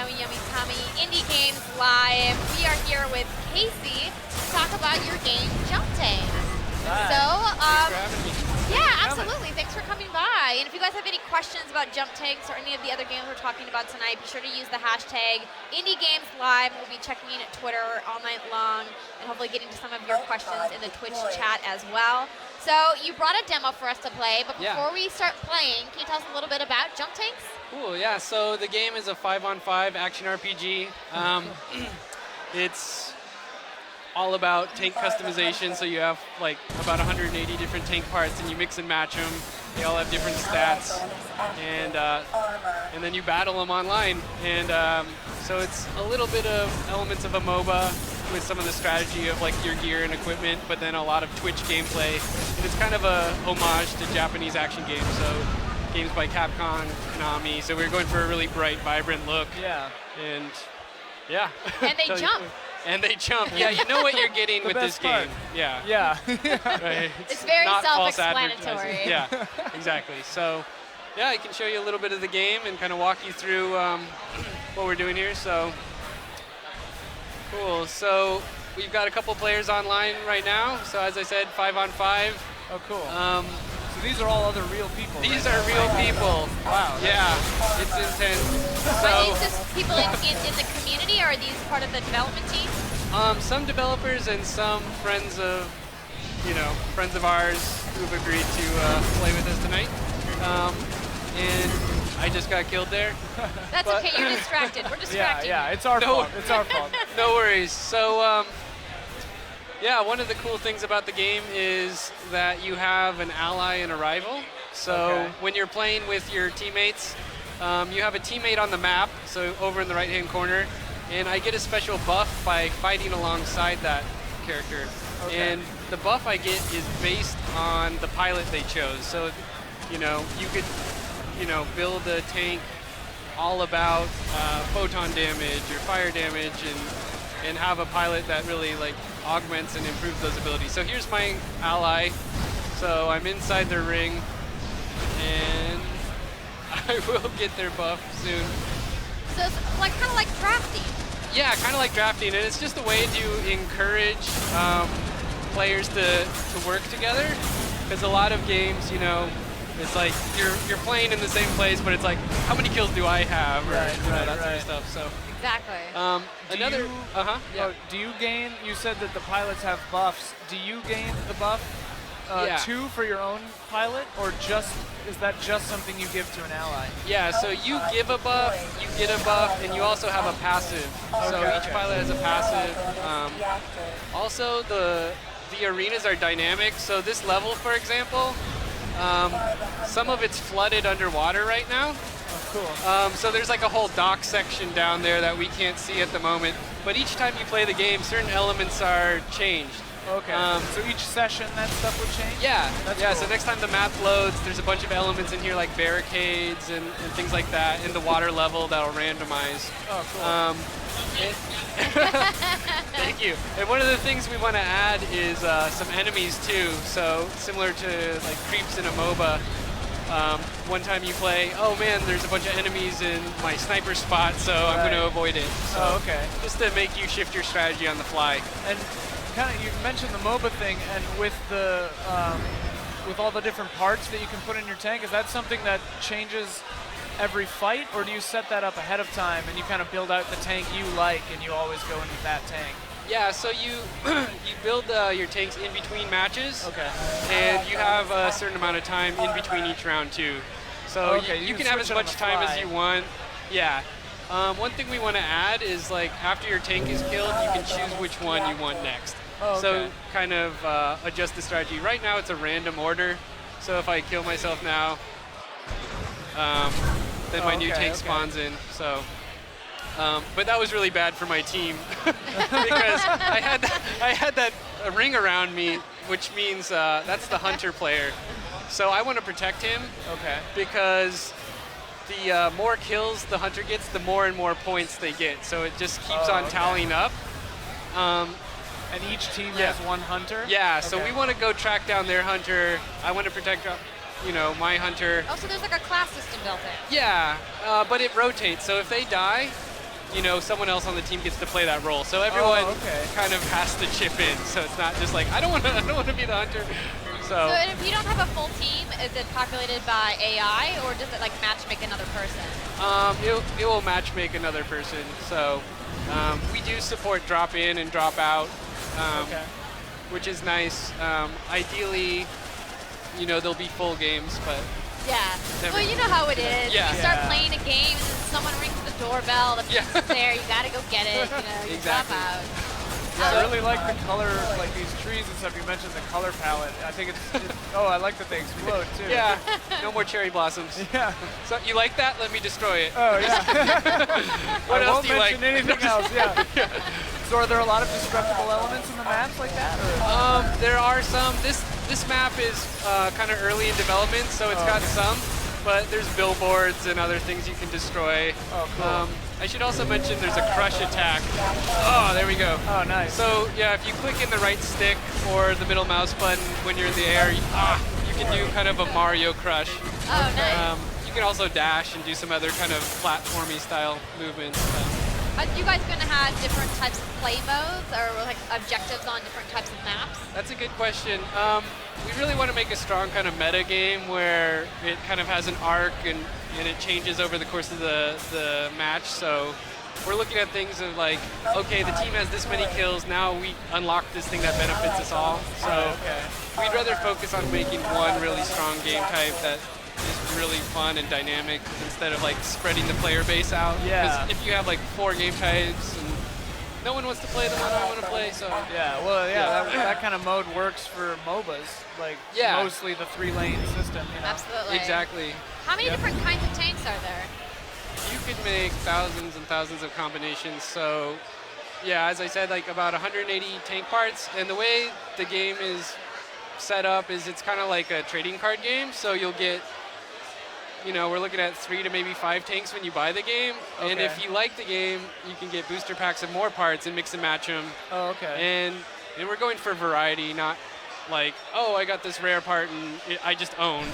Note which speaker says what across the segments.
Speaker 1: Yummy Yummy Tummy Indie Games Live. We are here with Casey to talk about your game, Jump Tank.
Speaker 2: Hi.
Speaker 1: So,
Speaker 2: Thanks for having me.
Speaker 1: yeah, absolutely. Thanks for coming by. And if you guys have any questions about Jump Tanks or any of the other games we're talking about tonight, be sure to use the hashtag Indie Games Live. We'll be checking in at Twitter all night long and hopefully getting to some of your questions in the Twitch chat as well. So you brought a demo for us to play, but before we start playing, can you tell us a little bit about Jump Tanks?
Speaker 2: Cool, yeah, so the game is a 5-on-5 action RPG. It's all about tank customization, so you have like about 180 different tank parts and you mix and match them. They all have different stats, and then you battle them online. And so it's a little bit of elements of a MOBA with some of the strategy of like your gear and equipment, but then a lot of Twitch gameplay. And it's kind of a homage to Japanese action games, so games by Capcom, Konami. So we're going for a really bright, vibrant look.
Speaker 3: Yeah.
Speaker 2: And yeah.
Speaker 1: And they jump.
Speaker 2: And they jump. Yeah, you know what you're getting with this game. Yeah.
Speaker 3: Yeah.
Speaker 2: Right.
Speaker 1: It's very
Speaker 2: not false
Speaker 1: self-explanatory.
Speaker 2: advertising. Yeah, exactly. So, yeah, I can show you a little bit of the game and kind of walk you through what we're doing here. So, cool. So, we've got a couple players online right now. So, as I said, 5-on-5.
Speaker 3: Oh, cool. So these are all other real people.
Speaker 2: These are real people.
Speaker 3: Wow.
Speaker 2: Yeah, it's intense.
Speaker 1: Are these just people in the community, or are these part of the development team?
Speaker 2: Some developers and some friends of, friends of ours who've agreed to play with us tonight. And I just got killed there.
Speaker 1: That's okay, you're distracted. We're distracting.
Speaker 3: Yeah, it's our fault. It's our fault.
Speaker 2: No worries. So, yeah, one of the cool things about the game is that you have an ally and a rival. So when you're playing with your teammates, you have a teammate on the map, so over in the right-hand corner, and I get a special buff by fighting alongside that character. And the buff I get is based on the pilot they chose. So, you could, build a tank all about photon damage or fire damage and have a pilot that really augments and improves those abilities. So here's my ally. So I'm inside their ring, and I will get their buff soon.
Speaker 1: So it's kind of like drafting.
Speaker 2: Yeah, kind of like drafting, and it's just a way to encourage players to work together. Because a lot of games, it's like you're playing in the same place, but it's like, how many kills do I have, or that sort of stuff. So.
Speaker 1: Exactly.
Speaker 3: Do you gain? You said that the pilots have buffs. Do you gain the buff too for your own pilot, or is that just something you give to an ally?
Speaker 2: Yeah. So you give a buff, you get a buff, and you also have a passive. So each pilot has a passive. Also, the arenas are dynamic. So this level, for example, some of it's flooded underwater right now.
Speaker 3: Cool.
Speaker 2: So there's a whole dock section down there that we can't see at the moment. But each time you play the game, certain elements are changed.
Speaker 3: Okay. So each session, that stuff would change?
Speaker 2: Yeah.
Speaker 3: That's
Speaker 2: cool. So next time the map loads, there's a bunch of elements in here like barricades and things like that, and the water level that'll randomize.
Speaker 3: Oh, cool.
Speaker 2: Thank you. And one of the things we want to add is some enemies too. So similar to creeps in a MOBA. One time you play, oh man, there's a bunch of enemies in my sniper spot, so I'm going to avoid it. So just to make you shift your strategy on the fly.
Speaker 3: And you mentioned the MOBA thing, and with the with all the different parts that you can put in your tank, is that something that changes every fight, or do you set that up ahead of time and you kind of build out the tank you like and you always go into that tank?
Speaker 2: Yeah, so you build your tanks in between matches,
Speaker 3: Okay.
Speaker 2: and you have a certain amount of time in between each round too. So you can have as much time as you want. Yeah. One thing we want to add is after your tank is killed, you can choose which one you want next. So kind of adjust the strategy. Right now it's a random order. So if I kill myself now, then my new tank spawns in. So. But that was really bad for my team because I had that ring around me, which means that's the hunter player. So I want to protect him.
Speaker 3: Okay.
Speaker 2: Because the more kills the hunter gets, the more and more points they get. So it just keeps on tallying up.
Speaker 3: And each team has one hunter?
Speaker 2: Yeah. So we want to go track down their hunter. I want to protect my hunter.
Speaker 1: Oh, so there's a class system built in.
Speaker 2: Yeah, but it rotates. So if they die, someone else on the team gets to play that role. So everyone kind of has to chip in. So it's not just like I don't want to be the hunter. So
Speaker 1: and if you don't have a full team, is it populated by AI or does it like match make another person?
Speaker 2: It will match make another person. So we do support drop in and drop out, which is nice. Ideally, there'll be full games, but
Speaker 1: yeah. Well, you know how it is.
Speaker 2: Yeah.
Speaker 1: You start playing a game and then someone rings the doorbell, the person's there, you gotta go get it, you drop out.
Speaker 3: Yeah, I really like the color, like these trees and stuff. You mentioned the color palette. I think it's I like that they explode too.
Speaker 2: Yeah, no more cherry blossoms.
Speaker 3: Yeah.
Speaker 2: So you like that? Let me destroy it.
Speaker 3: Oh yeah.
Speaker 2: What
Speaker 3: I
Speaker 2: else
Speaker 3: won't
Speaker 2: do you like?
Speaker 3: mention anything else. Yeah. So are there a lot of destructible elements in the maps like that? Or?
Speaker 2: There are some. This map is kind of early in development, so it's got some, but there's billboards and other things you can destroy.
Speaker 3: Oh, cool.
Speaker 2: I should also mention there's a crush attack. Oh, there we go.
Speaker 3: Oh, nice.
Speaker 2: So yeah, if you click in the right stick or the middle mouse button when you're in the air, you can do kind of a Mario crush.
Speaker 1: Oh, nice.
Speaker 2: You can also dash and do some other kind of platformy style movements.
Speaker 1: Are you guys going to have different types of play modes or like objectives on different types of maps?
Speaker 2: That's a good question. We really want to make a strong kind of meta game where it kind of has an arc and it changes over the course of the match. So we're looking at things of like, okay, the team has this many kills, now we unlock this thing that benefits us all. So we'd rather focus on making one really strong game type that is really fun and dynamic instead of like spreading the player base out.
Speaker 3: Yeah.
Speaker 2: Because if you have like 4 game types and no one wants to play the one I want to play, so.
Speaker 3: Yeah, well, that kind of mode works for MOBAs, like mostly the 3-lane system,
Speaker 1: Absolutely.
Speaker 2: Exactly.
Speaker 1: How many different kinds of tanks are there?
Speaker 2: You could make thousands and thousands of combinations. So, yeah, as I said, like about 180 tank parts. And the way the game is set up is it's kind of like a trading card game. So you'll get, we're looking at 3 to maybe 5 tanks when you buy the game.
Speaker 3: Okay.
Speaker 2: And if you like the game, you can get booster packs of more parts and mix and match them.
Speaker 3: Oh, okay.
Speaker 2: And we're going for variety, not like, oh, I got this rare part and I just own,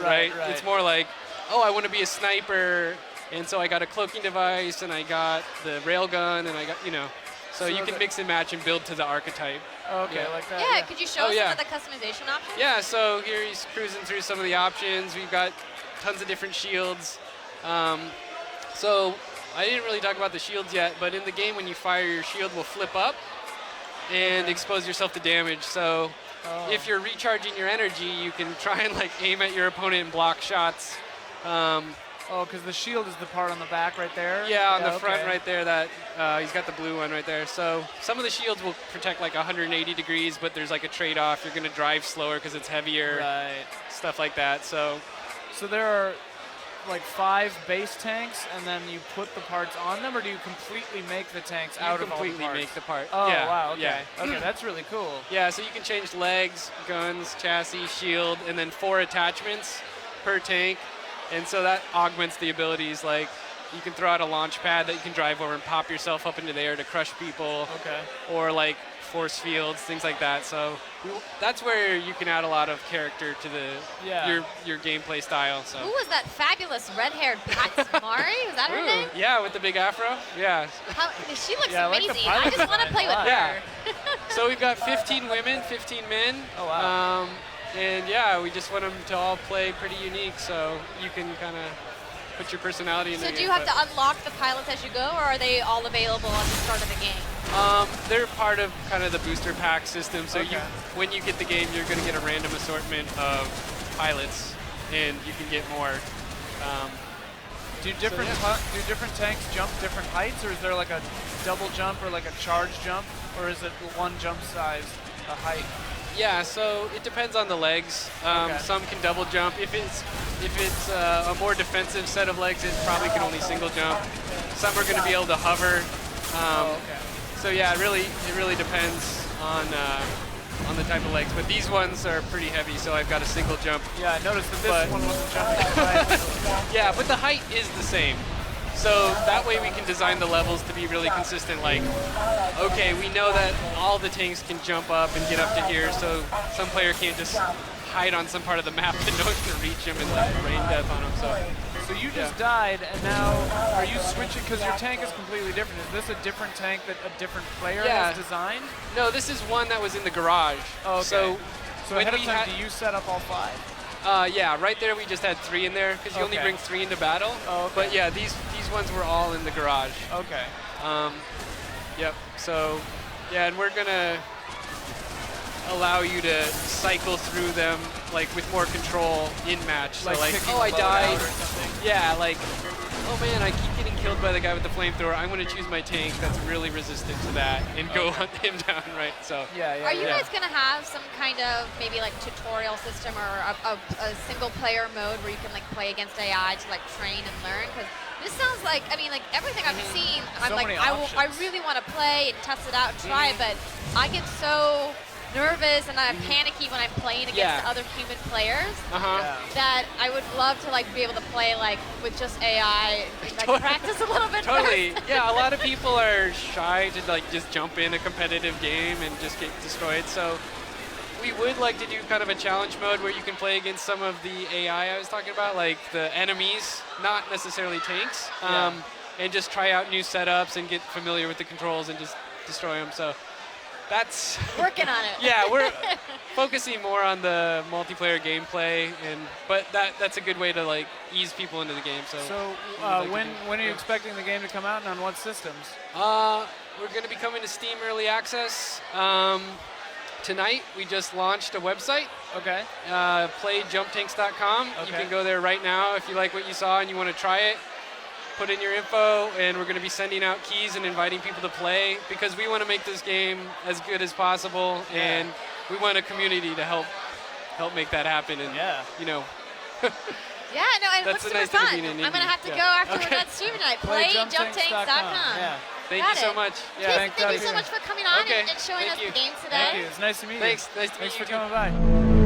Speaker 2: right? It's more like, oh, I want to be a sniper, and so I got a cloaking device, and I got the railgun, and I got, so you can mix and match and build to the archetype.
Speaker 3: Okay, like that.
Speaker 1: Yeah, could you show us some of the customization options?
Speaker 2: Yeah, so here he's cruising through some of the options. We've got tons of different shields. So I didn't really talk about the shields yet, but in the game when you fire, your shield will flip up and expose yourself to damage. So if you're recharging your energy, you can try and like aim at your opponent and block shots.
Speaker 3: Because the shield is the part on the back right there?
Speaker 2: Yeah, on the front right there. That he's got the blue one right there. So some of the shields will protect like 180 degrees, but there's like a trade-off. You're going to drive slower because it's heavier, stuff like that. So
Speaker 3: there are like 5 base tanks, and then you put the parts on them, or do you completely make the tanks out of all the parts?
Speaker 2: Completely make the part.
Speaker 3: Oh,
Speaker 2: yeah,
Speaker 3: wow, okay.
Speaker 2: Yeah.
Speaker 3: Okay, that's really cool.
Speaker 2: Yeah, so you can change legs, guns, chassis, shield, and then 4 attachments per tank. And so that augments the abilities. Like you can throw out a launch pad that you can drive over and pop yourself up into the air to crush people.
Speaker 3: Okay.
Speaker 2: Or like force fields, things like that. So that's where you can add a lot of character to your gameplay style. So.
Speaker 1: Who was that fabulous red-haired Pat Mari? Was that her name?
Speaker 2: Yeah, with the big afro. Yeah.
Speaker 1: She looks
Speaker 3: like
Speaker 1: amazing. I just want to play with her.
Speaker 2: Yeah. So we've got 15 women, 15 men.
Speaker 3: Oh, wow.
Speaker 2: And yeah, we just want them to all play pretty unique, so you can kind of put your personality in there.
Speaker 1: So do you have to unlock the pilots as you go, or are they all available at the start of the game?
Speaker 2: They're part of kind of the booster pack system, so when you get the game, you're going to get a random assortment of pilots, and you can get more.
Speaker 3: Do different tanks jump different heights, or is there like a double jump or like a charge jump, or is it one jump size, a height?
Speaker 2: Yeah, so it depends on the legs. Some can double jump. If it's a more defensive set of legs, it probably can only single jump. Some are going to be able to hover. So yeah, it really depends on the type of legs. But these ones are pretty heavy, so I've got a single jump.
Speaker 3: Yeah, I noticed that this one wasn't jumping.
Speaker 2: Yeah, but the height is the same. So that way we can design the levels to be really consistent. Like, okay, we know that all the tanks can jump up and get up to here, so some player can't just hide on some part of the map and no one can reach him and like rain death on him.
Speaker 3: So you just died, and now are you switching, because your tank is completely different. Is this a different tank that a different player
Speaker 2: Yeah.
Speaker 3: has designed?
Speaker 2: No, this is one that was in the garage.
Speaker 3: Oh, okay.
Speaker 2: So
Speaker 3: So
Speaker 2: when
Speaker 3: ahead of
Speaker 2: we
Speaker 3: time,
Speaker 2: had-
Speaker 3: do you set up all 5?
Speaker 2: Yeah, right there we just had 3 in there because you only
Speaker 3: Okay.
Speaker 2: bring 3 into battle.
Speaker 3: Oh, okay.
Speaker 2: But yeah, these ones were all in the garage.
Speaker 3: Okay.
Speaker 2: Yep. So yeah, and we're gonna allow you to cycle through them like with more control in match. So like,
Speaker 3: picking
Speaker 2: oh, I
Speaker 3: the boat out
Speaker 2: died.
Speaker 3: or something.
Speaker 2: Yeah, like, oh man, I keep getting killed by the guy with the flamethrower. I'm gonna choose my tank that's really resistant to that and go hunt him down, right? So
Speaker 3: Yeah, yeah.
Speaker 1: Are you
Speaker 3: yeah.
Speaker 1: guys going to have some kind of maybe like tutorial system or a single player mode where you can like play against AI to like train and learn? Because this sounds like, I mean, like everything I've seen, I'm
Speaker 3: So
Speaker 1: like,
Speaker 3: many
Speaker 1: I
Speaker 3: options.
Speaker 1: really want to play and test it out and try it, but I get so nervous and I'm panicky when I'm playing against
Speaker 2: Yeah.
Speaker 1: other human players
Speaker 3: Yeah.
Speaker 1: that I would love to like be able to play like with just AI and like practice a little bit
Speaker 2: totally.
Speaker 1: first.
Speaker 2: Yeah, a lot of people are shy to like just jump in a competitive game and just get destroyed. So we would like to do kind of a challenge mode where you can play against some of the AI I was talking about, like the enemies, not necessarily tanks,
Speaker 3: Yeah.
Speaker 2: and just try out new setups and get familiar with the controls and just destroy them. So that's
Speaker 1: Working on it.
Speaker 2: yeah, we're focusing more on the multiplayer gameplay, but that's a good way to like ease people into the game. So,
Speaker 3: So
Speaker 2: we would like to
Speaker 3: when are you
Speaker 2: yeah.
Speaker 3: expecting the game to come out and on what systems?
Speaker 2: We're going to be coming to Steam Early Access tonight. We just launched a website,
Speaker 3: Okay.
Speaker 2: playjumptanks.com. You
Speaker 3: Okay.
Speaker 2: can go there right now if you like what you saw and you want to try it. Put in your info, and we're going to be sending out keys and inviting people to play because we want to make this game as good as possible, and we want a community to help make that happen. And you know,
Speaker 1: Yeah, no, it
Speaker 2: That's
Speaker 1: looks
Speaker 2: the
Speaker 1: super
Speaker 2: nice thing of
Speaker 1: fun.
Speaker 2: being an
Speaker 1: I'm gonna
Speaker 2: indie.
Speaker 1: have to
Speaker 2: Yeah.
Speaker 1: go after
Speaker 2: Okay.
Speaker 1: we're done streaming tonight.
Speaker 3: PlayJumpTanks.com.
Speaker 1: PlayJumpTanks.com.
Speaker 3: Yeah.
Speaker 2: thank
Speaker 1: Got
Speaker 2: you so
Speaker 1: it.
Speaker 2: much. Yeah,
Speaker 1: Jason,
Speaker 3: Thanks,
Speaker 1: thank you
Speaker 3: Doug.
Speaker 1: so much for coming on
Speaker 2: Okay,
Speaker 1: and showing
Speaker 2: thank
Speaker 1: us
Speaker 2: you.
Speaker 1: the game today.
Speaker 3: Thank you. It's nice to meet you.
Speaker 2: Thanks. Nice to meet
Speaker 3: Thanks
Speaker 2: you
Speaker 3: for
Speaker 2: too.
Speaker 3: coming by.